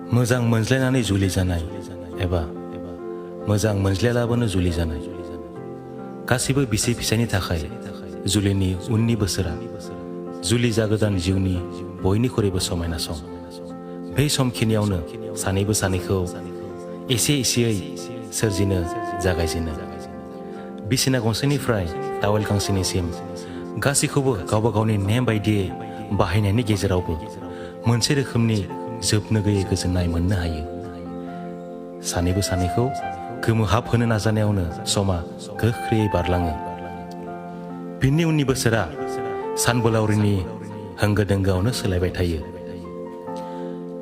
मोजां मोनज्लायनानै जुलि जानाय एबा मोजां मोनज्लायालाबानो जुलि जानाय गासिबो बिसि फिसायनि थाखाय जुलिनि उननि बोसोरा जुलि जागोदान जिउनि बयनिख्रुइबो समायना सम। बे समखिनियावनो सानैबो सानैखौ एसे एसेयै सोरजिनो जागायजेनो। बिसिना गंसेनिफ्राय टावेल गांसेनिसिम गासैखौबो गावबा गावनि नेम बायदियै बाहायनायनि गेजेरावबो मोनसे रोखोमनि जोबनो गैयै गोजोननाय मोननो हायो। सानैबो सानैखौ गोमोहाबहोनो नाजानायावनो समा गोख्रैयै बारलाङो। बिनि उननि बोसोरा सानबोलावरिनि होंगो दोंगोआवनो सोलायबाय थायो।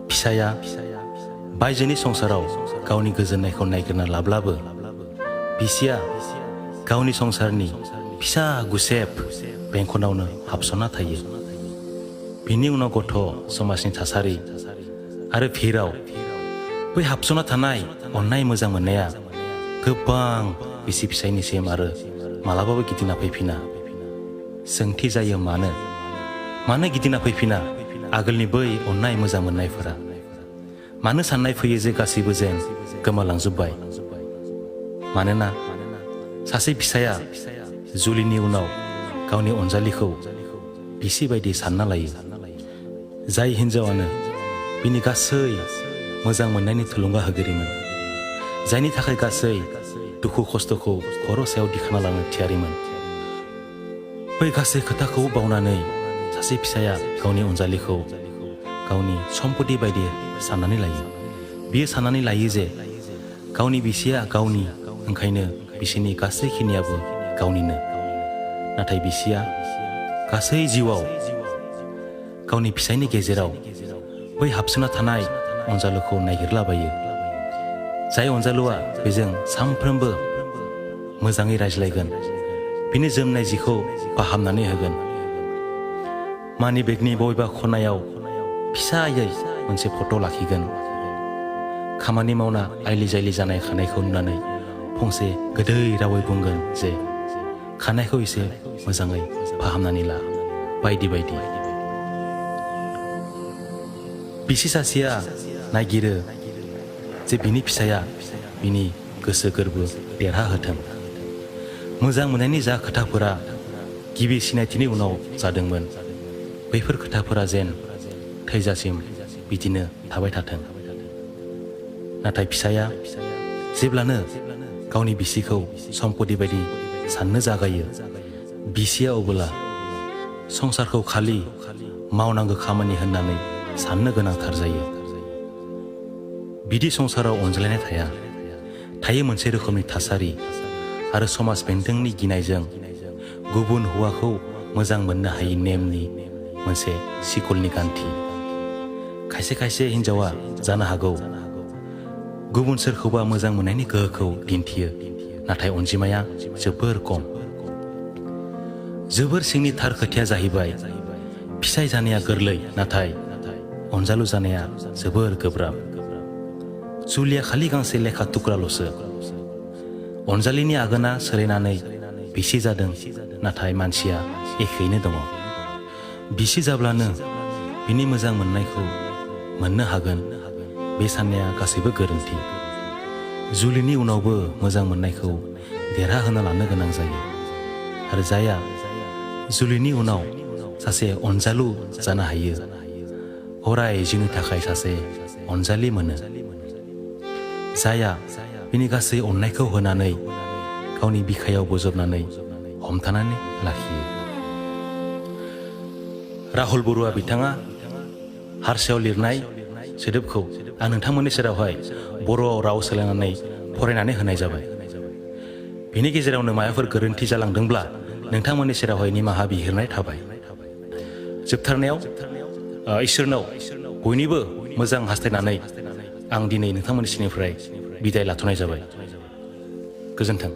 फिसाया बायजोनि संसाराव गावनि गोजोननायखौ नायगिरना लाब्लाबो बिसिया गावनि संसारनि फिसा गुसेब बेंखनावनो हाबसनना थायो। बिनि उनाव गथ' समाजनि थासारि आरो भिराव बै हाबसनना थानाय अननाय मोजां मोननाया गोबां बिसि फिसायनिसिम आरो मालाबाबो गिदिंना फैफिना। सोंथि जायो मानो गिदिंना फैफिना आगोलनि बै अननाय मोजां मोननायफोरा? मानो साननाय फैयो जे गासैबो जेन गोमालांजोब्बाय? मानोना सासे फिसाया जुलिनि उनाव गावनि अनजालिखौ बिसि बायदि सानना लायो। जाय हिन्जावानो बिनि गासै मोजां मोननायनि थुलुंगा होगिरिमोन, जायनि थाखाय गासै दुखु खस्थ'खौ खर' सायाव दिखांना लानो थियारिमोन। बै गासै खोथाखौ बावनानै सासे फिसाया गावनि अनजालिखौ गावनि सम्पति बायदि साननानै लायो। बियो साननानै लायो जे गावनि बिसिया गावनि, ओंखायनो बिसिनि गासैखिनियाबो गावनिनो। नाथाय बिसिया गासै जिउआव गावनि फिसायनि गेजेराव बै हाबसोना थानाय अनजालुखौ नागिरलाबायो। जाय अनजालुआ बेजों सानफ्रोमबो मोजाङै रायज्लायगोन, बिनि जोमनाय जिखौ फाहामनानै होगोन, मानि बेगनि बबेबा खनायाव फिसायै मोनसे फट' लाखिगोन, खामानि मावना आइलि जायलि जानाय खानायखौ नुनानै फंसे गोदै रावै बुंगोन जे खानायखौ एसे मोजाङै फाहामनानै ला, बायदि बायदि। बिसि सासेया नागिरो जे बिनि फिसाया बिनि गोसो गोरबो देरहाहोथों। मोजां मोननायनि जा खोथाफोरा गिबि सिनायथिनि उनाव जादोंमोन, बैफोर खोथाफोरा जेन थैजासिम बिदिनो थाबाय थाथों। नाथाय फिसाया जेब्लानो गावनि बिसिखौ सम्पति बायदि साननो जागायो, बिसिया अब्ला संसारखौ खालि मावनांगौ खामानि होननानै साननो गोनांथार जायो। बिदि संसाराव अनज्लायनाय थायो मोनसे रोखोमनि थासारि आरो समाज बेन्दोंनि गिनायजों गुबुन हौवाखौ मोजां मोननो हायि नेमनि मोनसे सिकलनि गान्थि। खायसे हिन्जावा जानो हागौ गुबुन सोरखौबा मोजां मोननायनि गोहोखौ दिन्थियो, नाथाय अनजिमाया जोबोर खम। जोबोर सिंनि थार खोथाया जाहैबाय, फिसाय जानाया गोरलै, नाथाय अनजालु जानाया जोबोर गोब्राब। जुलिया खालि गांसे लेखा थुख्राल'सो। अनजालिनि आगोना सोलायनानै बिसि जादों, नाथाय मानसिया एखेयैनो दङ। बिसि जाब्लानो बिनि मोजां मोननायखौ मोननो हागोन, बे साननाया गासैबो गोरोन्थि। जुलिनि उनावबो मोजां मोननायखौ देरहाहोना लानो गोनां जायो। आरो जायहा जुलिनि उनाव सासे अनजालु जानो हायो, अराय जिउनि थाखाय सासे अनजालि मोनो। जायहा बिनि गासै अननायखौ होनानै गावनि बिखायाव बोजबनानै हमथानानै लाखियो। राहुल बरुवा बिथाङा हारसायाव लिरनाय सोदोबखौ आं नोंथांमोननि सेरावहाय बर' राव सोलायनानै फरायनानै होनाय जाबाय। बिनि गेजेरावनो माबाफोर गोरोन्थि जालांदोंब्ला नोंथांमोननि सेरावहाय निमाहा बिहरनाय थाबाय। जोबथारनायाव इसोरनाव बयनिबो मोजां हास्थायनानै आं दिनै नोंथांमोननिसिमनिफ्राय बिदाय लाथ'नाय जाबाय। गोजोन्थों।